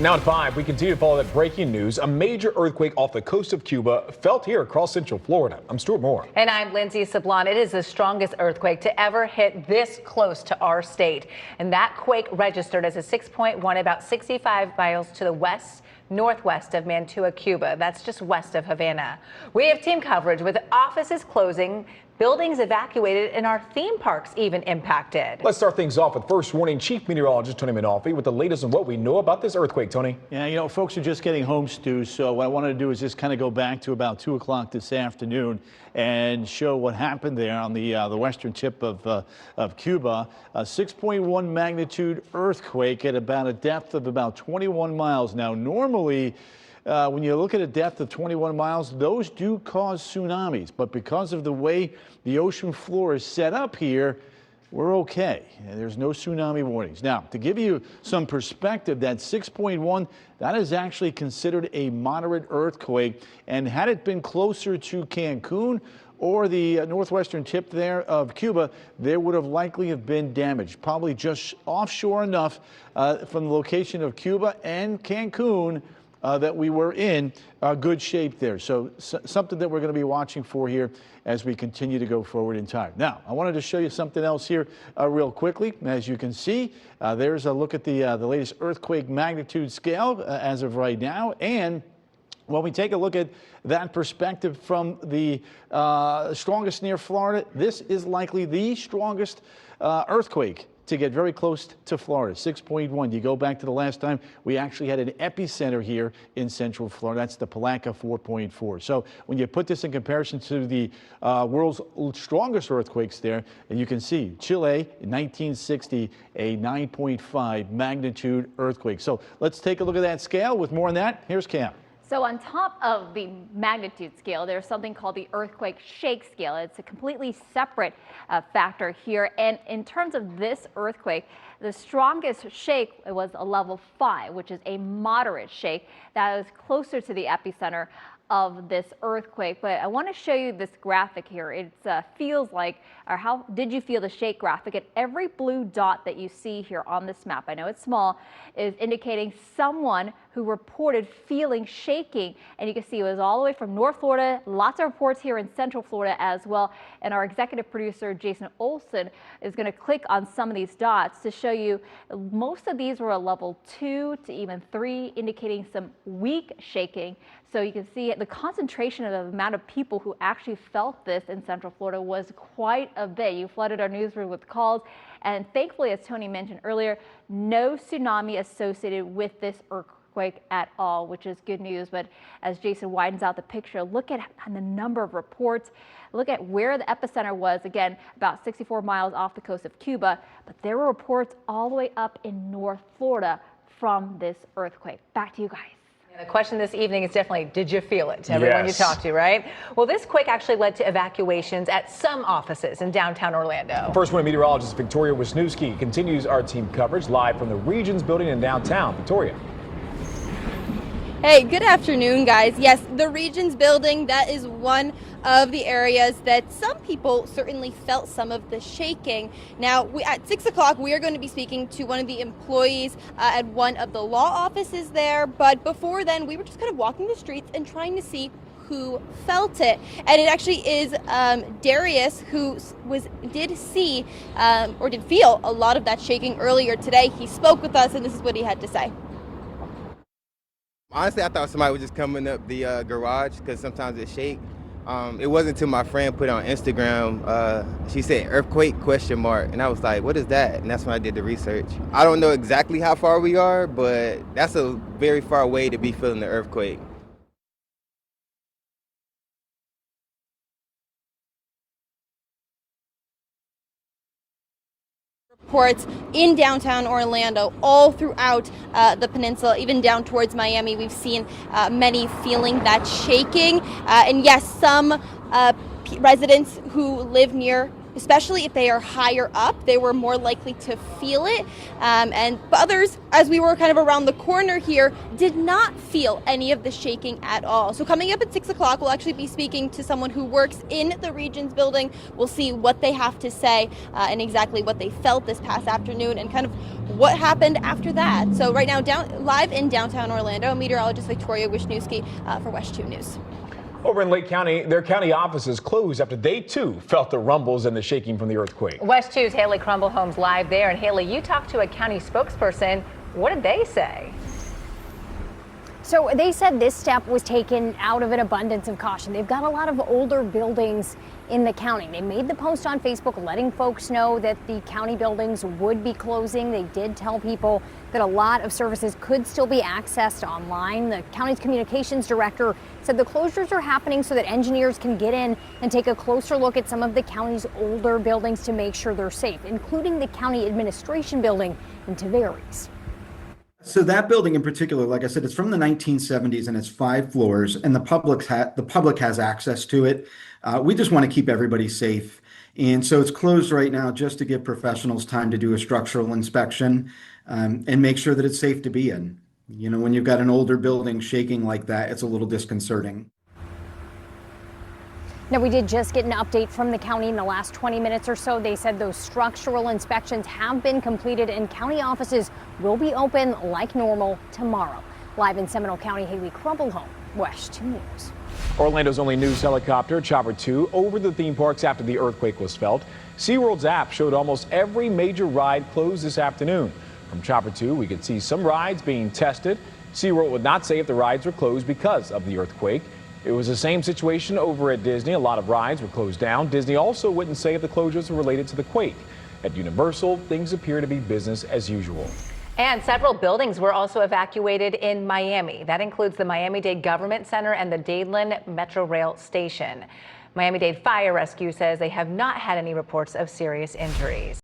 Now at 5, we continue to follow that breaking news. A major earthquake off the coast of Cuba felt here across central Florida. I'm Stuart Moore. And I'm Lindsay Sablon. It is the strongest earthquake to ever hit this close to our state. And that quake registered as a 6.1 about 65 miles to the northwest of Mantua, Cuba. That's just west of Havana. We have team coverage with offices closing, buildings evacuated, and our theme parks even impacted. Let's start things off with first warning Chief Meteorologist Tony Manalfi with the latest on what we know about this earthquake. Tony. Yeah, folks are just getting home, Stu. So what I wanted to do is just kind of go back to about 2 o'clock this afternoon and show what happened there on the western tip of Cuba. A 6.1 magnitude earthquake at about a depth of about 21 miles. Now, normally, when you look at a depth of 21 miles, those do cause tsunamis. But because of the way the ocean floor is set up here, we're okay. There's no tsunami warnings. Now, to give you some perspective, that 6.1, that is actually considered a moderate earthquake. And had it been closer to Cancun or the northwestern tip there of Cuba, there would have likely have been damage, probably just offshore enough from the location of Cuba and Cancun that we were in good shape there. So something that we're going to be watching for here as we continue to go forward in time. Now, I wanted to show you something else here real quickly. As you can see, there's a look at the latest earthquake magnitude scale as of right now. And when we take a look at that perspective from the strongest near Florida, this is likely the strongest earthquake to get very close to Florida, 6.1. You go back to the last time we actually had an epicenter here in central Florida. That's the Palaca 4.4. So when you put this in comparison to the world's strongest earthquakes there, and you can see Chile in 1960, a 9.5 magnitude earthquake. So let's take a look at that scale. With more on that, here's Cam. So on top of the magnitude scale, there's something called the earthquake shake scale. It's a completely separate factor here. And in terms of this earthquake, the strongest shake was a level 5, which is a moderate shake that is closer to the epicenter of this earthquake. But I want to show you this graphic here. It feels like, or how did you feel the shake graphic? And every blue dot that you see here on this map, I know it's small, is indicating someone who reported feeling shaking. And you can see it was all the way from North Florida, lots of reports here in Central Florida as well. And our executive producer, Jason Olson, is going to click on some of these dots to show you most of these were a level 2 to even 3, indicating some weak shaking. So you can see the concentration of the amount of people who actually felt this in Central Florida was quite a bit. You flooded our newsroom with calls, and thankfully, as Tony mentioned earlier, no tsunami associated with this earthquake at all, which is good news. But as Jason widens out the picture, look at the number of reports. Look at where the epicenter was, again, about 64 miles off the coast of Cuba. But there were reports all the way up in North Florida from this earthquake. Back to you guys. The question this evening is definitely, did you feel it? Everyone Yes. you talked to, right? Well, this quake actually led to evacuations at some offices in downtown Orlando. First warning meteorologist Victoria Wisniewski continues our team coverage live from the Regions building in downtown. Victoria. Hey, good afternoon, guys. Yes, the Regions building, that is one of the areas that some people certainly felt some of the shaking. Now, at 6 o'clock, we are going to be speaking to one of the employees at one of the law offices there. But before then, we were just kind of walking the streets and trying to see who felt it. And it actually is Darius who did see or did feel a lot of that shaking earlier today. He spoke with us, and this is what he had to say. Honestly, I thought somebody was just coming up the garage because sometimes it shake. It wasn't until my friend put on Instagram, she said earthquake ? And I was like, what is that? And that's when I did the research. I don't know exactly how far we are, but that's a very far way to be feeling the earthquake. Reports in downtown Orlando, all throughout the peninsula, even down towards Miami. We've seen many feeling that shaking. And yes, some residents who live near especially if they are higher up, they were more likely to feel it. But others, as we were kind of around the corner here, did not feel any of the shaking at all. So coming up at 6 o'clock, we'll actually be speaking to someone who works in the Regions building. We'll see what they have to say and exactly what they felt this past afternoon and kind of what happened after that. So right now, live in downtown Orlando, meteorologist Victoria Wisniewski for West 2 News. Over in Lake County, their county offices closed after they too felt the rumbles and the shaking from the earthquake. West 2's Haley Crumble-Holmes live there. And Haley, you talked to a county spokesperson. What did they say? So they said this step was taken out of an abundance of caution. They've got a lot of older buildings in the county. They made the post on Facebook letting folks know that the county buildings would be closing. They did tell people that a lot of services could still be accessed online. The county's communications director said the closures are happening so that engineers can get in and take a closer look at some of the county's older buildings to make sure they're safe, including the county administration building in Tavares. So that building in particular, like I said, it's from the 1970s and it's 5 floors, and the public has access to it. We just want to keep everybody safe. And so it's closed right now just to give professionals time to do a structural inspection and make sure that it's safe to be in. You know, when you've got an older building shaking like that, it's a little disconcerting. Now, we did just get an update from the county in the last 20 minutes or so. They said those structural inspections have been completed and county offices will be open like normal tomorrow. Live in Seminole County, Haley Crumble-Holmes, West 2 News. Orlando's only news helicopter, Chopper 2, over the theme parks after the earthquake was felt. SeaWorld's app showed almost every major ride closed this afternoon. From Chopper 2, we could see some rides being tested. SeaWorld would not say if the rides were closed because of the earthquake. It was the same situation over at Disney. A lot of rides were closed down. Disney also wouldn't say if the closures were related to the quake. At Universal, things appear to be business as usual. And several buildings were also evacuated in Miami. That includes the Miami-Dade Government Center and the Dadeland Metro Rail Station. Miami-Dade Fire Rescue says they have not had any reports of serious injuries.